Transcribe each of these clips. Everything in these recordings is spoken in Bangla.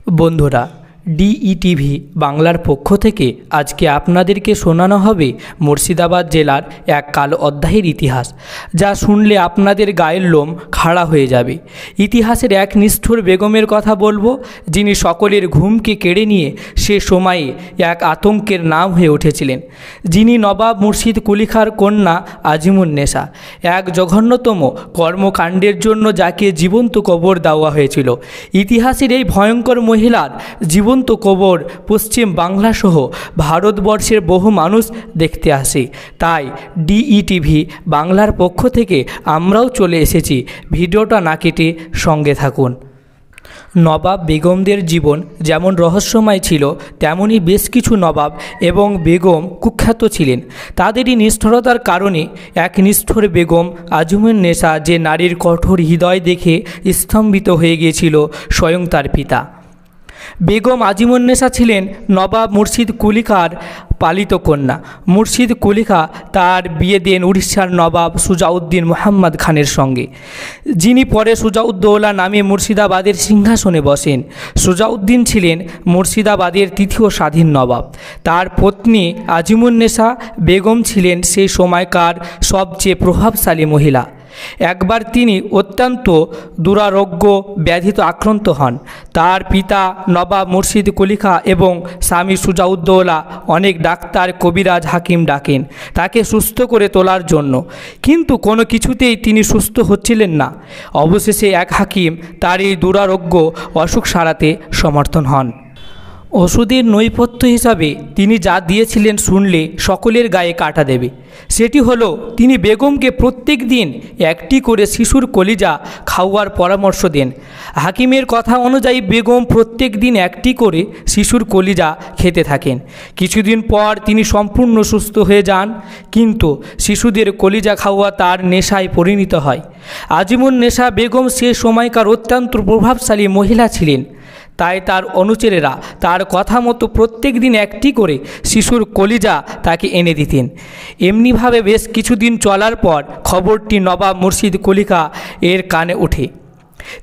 বন্ধুরা, ডিইটিভি বাংলার পক্ষ থেকে আজকে আপনাদেরকে শোনানো হবে মুর্শিদাবাদ জেলার এক কালো অধ্যায়ের ইতিহাস, যা শুনলে আপনাদের গায়ের লোম খাড়া হয়ে যাবে। ইতিহাসের এক নিষ্ঠুর বেগমের কথা বলবো, যিনি সকলের ঘুমকে কেড়ে নিয়ে সে সময়ে এক আতঙ্কের নাম হয়ে উঠেছিলেন। যিনি নবাব মুর্শিদ কুলি খাঁর কন্যা আজিমুন্নেসা, এক জঘন্যতম কর্মকাণ্ডের জন্য যাকে জীবন্ত কবর দেওয়া হয়েছিল। ইতিহাসের এই ভয়ঙ্কর মহিলার জীবন্ত কবর পশ্চিম বাংলাসহ ভারতবর্ষের বহু মানুষ দেখতে আসে। তাই ডিইটিভি বাংলার পক্ষ থেকে আমরাও চলে এসেছি। ভিডিওটা না কেটে সঙ্গে থাকুন। নবাব বেগমদের জীবন যেমন রহস্যময় ছিল, তেমনি বেশ কিছু নবাব এবং বেগম কুখ্যাত ছিলেন তাদেরই নিষ্ঠুরতার কারণে। এক নিষ্ঠুর বেগম আজিমুন্নেসা, যে নারীর কঠোর হৃদয় দেখে স্তম্ভিত হয়ে গিয়েছিল স্বয়ং তার পিতা। বেগম আজিমুন্নেসা ছিলেন নবাব মুর্শিদ কুলি খাঁর পালিত কন্যা। মুর্শিদ কুলি খাঁ তার বিয়ে দেন উড়িষ্যার নবাব সুজাউদ্দিন মোহাম্মদ খানের সঙ্গে, যিনি পরে সুজাউদ্দৌলা নামে মুর্শিদাবাদের সিংহাসনে বসেন। সুজাউদ্দিন ছিলেন মুর্শিদাবাদের তৃতীয় স্বাধীন নবাব। তার পত্নী আজিমুন্নেসা বেগম ছিলেন সেই সময়কার সবচেয়ে প্রভাবশালী মহিলা। একবার তিনি অত্যন্ত দুরারোগ্য ব্যাধিতে আক্রান্ত হন। তার পিতা নবাব মুর্শিদ কুলি খাঁ এবং স্বামী সুজাউদ্দৌলা অনেক ডাক্তার, কবিরাজ, হাকিম ডাকেন তাকে সুস্থ করে তোলার জন্য, কিন্তু কোনো কিছুতেই তিনি সুস্থ হচ্ছিলেন না। অবশেষে এক হাকিম তার এই দুরারোগ্য অসুখ সারাতে সমর্থন হন। ওষুধের নৈপথ্য হিসাবে তিনি যা দিয়েছিলেন শুনলে সকলের গায়ে কাঁটা দেবে। সেটি হলো, তিনি বেগমকে প্রত্যেক দিন একটি করে শিশুর কলিজা খাওয়ার পরামর্শ দেন। হাকিমের কথা অনুযায়ী বেগম প্রত্যেক দিন একটি করে শিশুর কলিজা খেতে থাকেন। কিছুদিন পর তিনি সম্পূর্ণ সুস্থ হয়ে যান, কিন্তু শিশুদের কলিজা খাওয়া তার নেশায় পরিণত হয়। আজিমুন্নেসা বেগম সে সময়কার অত্যন্ত প্রভাবশালী মহিলা ছিলেন। তাই তার অনুচরেরা তার কথা মতো প্রত্যেক দিন একটি করে শিশুর কলিজা তাকে এনে দিতেন। এমনিভাবে বেশ কিছুদিন চলার পর খবরটি নবাব মুর্শিদ কুলি খাঁ এর কানে ওঠে।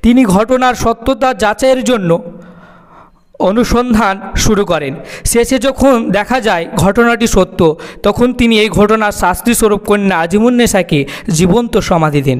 তিনি ঘটনার সত্যতা যাচাইয়ের জন্য অনুসন্ধান শুরু করেন। শেষে যখন দেখা যায় ঘটনাটি সত্য, তখন তিনি এই ঘটনার শাস্তিস্বরূপ কন্যা আজিমুন্নেসাকে জীবন্ত সমাধি দেন।